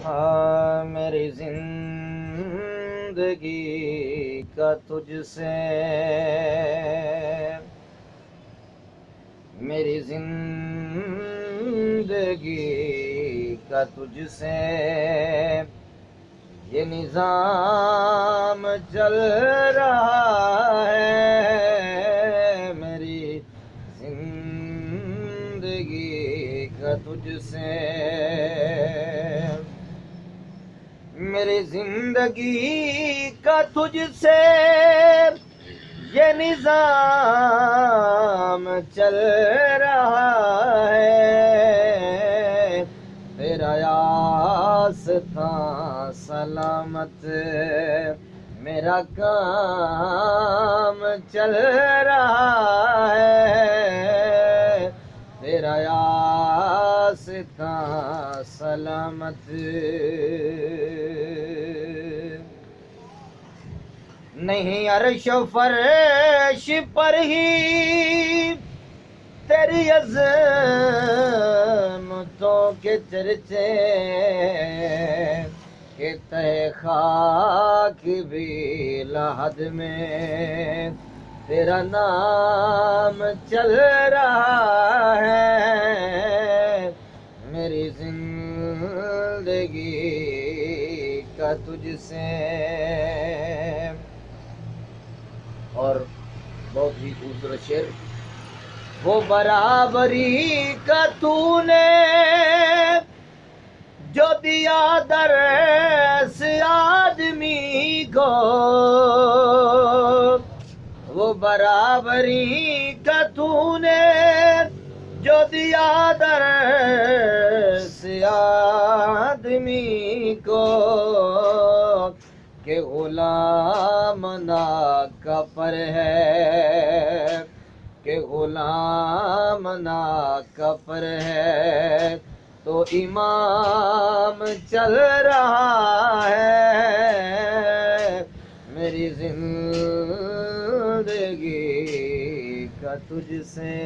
میری زندگی کا تجھ سے، میری زندگی کا تجھ سے یہ نظام چل رہا ہے، میری زندگی کا تجھ سے، میری زندگی کا تجھ سے یہ نظام چل رہا ہے، تیرا آستاں سلامت میرا کام چل رہا ہے، تیرا آستاں سلامت نہیں عرش و فرش پر ہی تیری عظمتوں کے چرچے، کہ تہ خاک بھی لحد میں تیرا نام چل رہا ہے، میری زندگی کا تجھ سے۔ اور بہت ہی خوبصورت شعر، وہ برابری کا تو نے جو دیا درس آدمی کو، وہ برابری کا تو نے جو دیا درس آدمی کو، کہ غلام نہ کفر ہے، کہ غلام نہ کفر ہے، تو امام چل رہا ہے، میری زندگی کا تجھ سے۔